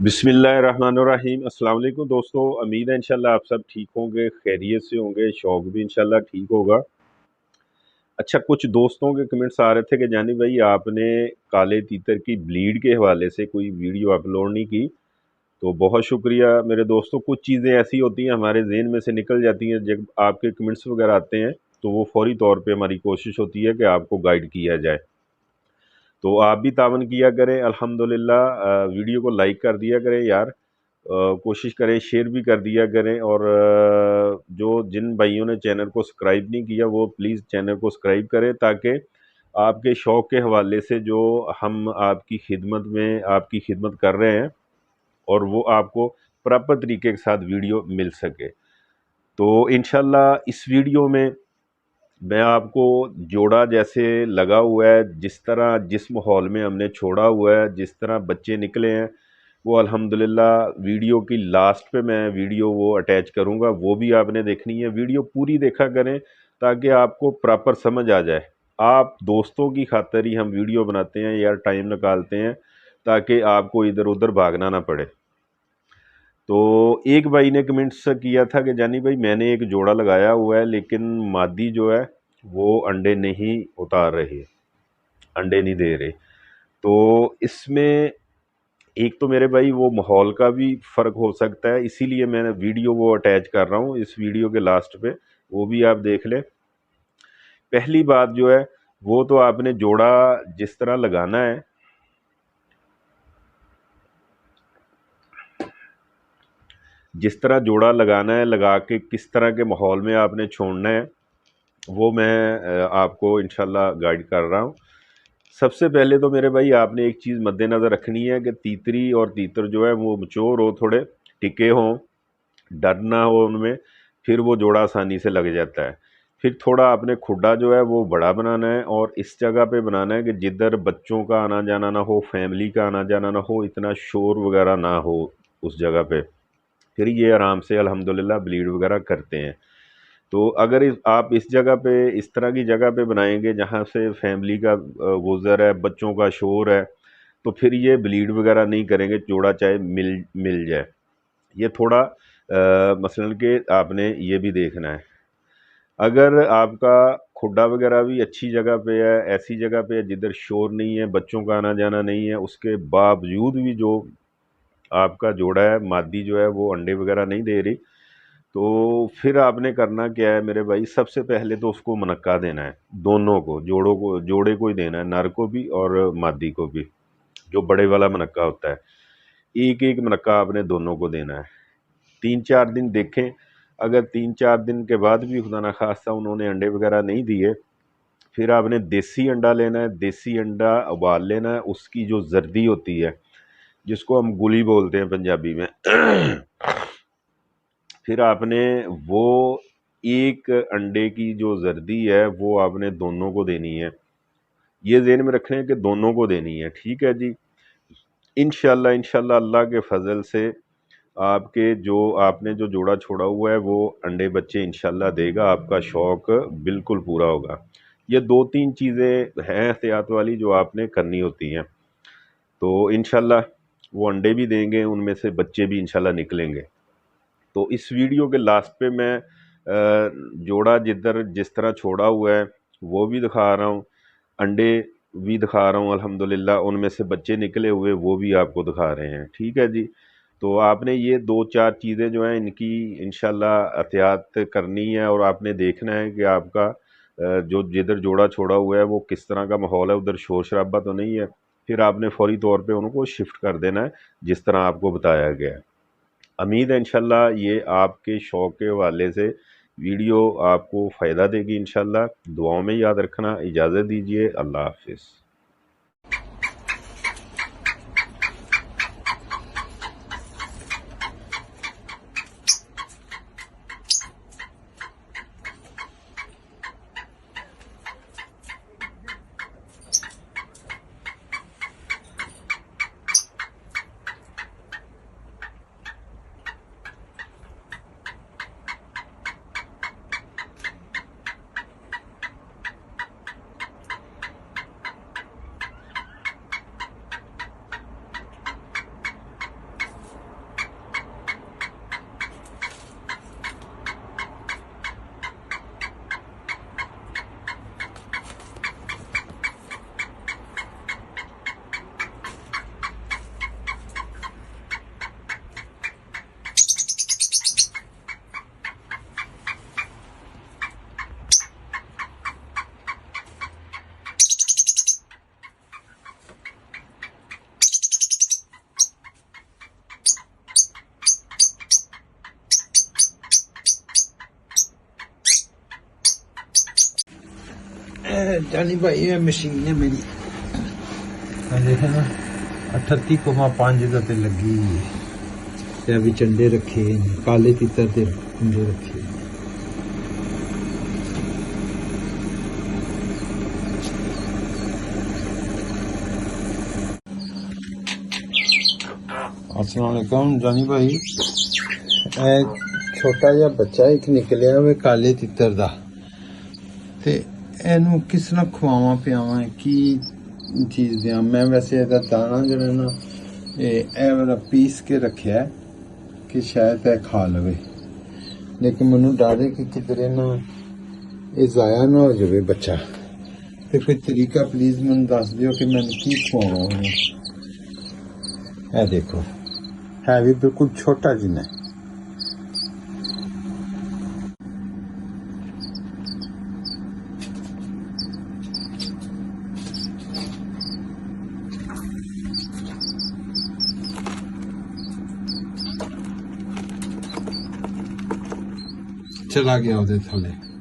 बिस्मिल्लाहिर्रहमानिर्रहीम। अस्सलाम वालेकुम दोस्तों, उम्मीद है इंशाल्लाह आप सब ठीक होंगे, खैरियत से होंगे, शौक भी इंशाल्लाह ठीक होगा। अच्छा, कुछ दोस्तों के कमेंट्स आ रहे थे कि जानी भाई आपने काले तीतर की ब्लीड के हवाले से कोई वीडियो अपलोड नहीं की। तो बहुत शुक्रिया मेरे दोस्तों। कुछ चीज़ें ऐसी होती हैं हमारे ज़हन में से निकल जाती हैं, जब आपके कमेंट्स वगैरह आते हैं तो वो फौरी तौर पे हमारी कोशिश होती है कि आपको गाइड किया जाए। तो आप भी तावन किया करें अल्हम्दुलिल्लाह। वीडियो को लाइक कर दिया करें यार, कोशिश करें शेयर भी कर दिया करें। और जो जिन भाइयों ने चैनल को सब्सक्राइब नहीं किया वो प्लीज़ चैनल को सब्सक्राइब करें, ताकि आपके शौक़ के हवाले से जो हम आपकी खिदमत कर रहे हैं और वो आपको प्रॉपर तरीके के साथ वीडियो मिल सके। तो इंशाल्लाह इस वीडियो में मैं आपको जोड़ा जैसे लगा हुआ है, जिस तरह जिस माहौल में हमने छोड़ा हुआ है, जिस तरह बच्चे निकले हैं, वो अल्हम्दुलिल्लाह वीडियो की लास्ट पे मैं वीडियो वो अटैच करूँगा, वो भी आपने देखनी है। वीडियो पूरी देखा करें ताकि आपको प्रॉपर समझ आ जाए। आप दोस्तों की खातिर ही हम वीडियो बनाते हैं यार, टाइम निकालते हैं ताकि आपको इधर उधर भागना ना पड़े। तो एक भाई ने कमेंट्स किया था कि जानी भाई मैंने एक जोड़ा लगाया हुआ है, लेकिन मादी जो है वो अंडे नहीं उतार रही, अंडे नहीं दे रहे। तो इसमें एक तो मेरे भाई वो माहौल का भी फ़र्क हो सकता है, इसीलिए मैं वीडियो वो अटैच कर रहा हूँ इस वीडियो के लास्ट पे, वो भी आप देख लें। पहली बात जो है वो तो आपने जोड़ा जिस तरह लगाना है, जिस तरह जोड़ा लगाना है, लगा के किस तरह के माहौल में आपने छोड़ना है, वो मैं आपको इंशाल्लाह गाइड कर रहा हूँ। सबसे पहले तो मेरे भाई आपने एक चीज़ मद्देनज़र रखनी है कि तीतरी और तीतर जो है वो मैच्योर हो, थोड़े टिके हों, डर ना हो उनमें, फिर वो जोड़ा आसानी से लग जाता है। फिर थोड़ा आपने खुड्डा जो है वो बड़ा बनाना है और इस जगह पे बनाना है कि जिधर बच्चों का आना जाना ना हो, फैमिली का आना जाना ना हो, इतना शोर वगैरह ना हो उस जगह पे। फिर ये आराम से अल्हम्दुलिल्लाह ब्लीड वगैरह करते हैं। तो अगर आप इस जगह पे, इस तरह की जगह पे बनाएंगे जहाँ से फैमिली का गुज़र है, बच्चों का शोर है, तो फिर ये ब्लीड वगैरह नहीं करेंगे, जोड़ा चाहे मिल मिल जाए। ये थोड़ा मसलन कि आपने ये भी देखना है। अगर आपका खुड्डा वगैरह भी अच्छी जगह पे है, ऐसी जगह पे है जिधर शोर नहीं है, बच्चों का आना जाना नहीं है, उसके बावजूद भी जो आपका जोड़ा है, मादी जो है वो अंडे वगैरह नहीं दे रही, तो फिर आपने करना क्या है मेरे भाई, सबसे पहले तो उसको मनक्का देना है। दोनों को, जोड़े को ही देना है, नर को भी और मादी को भी, जो बड़े वाला मनक्का होता है। एक एक मनक्का आपने दोनों को देना है। 3-4 दिन देखें, अगर 3-4 दिन के बाद भी खुदा ना खास्ता उन्होंने अंडे वगैरह नहीं दिए, फिर आपने देसी अंडा लेना है। देसी अंडा उबाल लेना है, उसकी जो जर्दी होती है जिसको हम गुली बोलते हैं पंजाबी में फिर आपने वो एक अंडे की जो जर्दी है वो आपने दोनों को देनी है। ये ज़हन में रखना है कि दोनों को देनी है, ठीक है जी। इंशाल्लाह इंशाल्लाह अल्लाह के फजल से आपके जो आपने जो जोड़ा छोड़ा हुआ है वो अंडे बच्चे इंशाल्लाह देगा, आपका शौक़ बिल्कुल पूरा होगा। ये 2-3 चीज़ें हैं एहतियात वाली जो आपने करनी होती हैं, तो इंशाल्लाह वो अंडे भी देंगे, उनमें से बच्चे भी इंशाल्लाह निकलेंगे। तो इस वीडियो के लास्ट पे मैं जोड़ा जिधर जिस तरह छोड़ा हुआ है वो भी दिखा रहा हूँ, अंडे भी दिखा रहा हूँ अल्हम्दुलिल्लाह, उनमें से बच्चे निकले हुए वो भी आपको दिखा रहे हैं, ठीक है जी। तो आपने ये 2-4 चीज़ें जो हैं इनकी इंशाल्लाह एहतियात करनी है, और आपने देखना है कि आपका जो जिधर जोड़ा छोड़ा हुआ है वो किस तरह का माहौल है, उधर शोर शराबा तो नहीं है। फिर आपने फौरी तौर पे उनको शिफ्ट कर देना है जिस तरह आपको बताया गया है। उम्मीद है इंशाल्लाह ये आपके शौक़ के हवाले से वीडियो आपको फ़ायदा देगी इंशाल्लाह। दुआओं में याद रखना। इजाज़त दीजिए, अल्लाह हाफ़िज़। जानी भाई ये मशीन है मेरी देखे ना 38,5 का ते लगी ते अभी चंडे रखे काले तीतर ते कुंडे रखे अस्सलाम वालेकुम जानी भाई छोटा जिहा बच्चा एक निकलिया वे काले तितर दा ते एनू किस तरह खवावां पियावां की चीज़ दियां मैं वैसे एदा दाना जेह्ड़ा ना ए वाला पीस के रखिया है कि शायद ए खा लवे लेकिन मैनू डर है कि किधरे ना ये ज़ाया ना हो जाए बच्चा ते कोई तरीका प्लीज़ मैनू दस दियो कि मैनू की खवावां उन्हें ए देखो है भी बिल्कुल छोटा जिन्ना चला गया उधर थले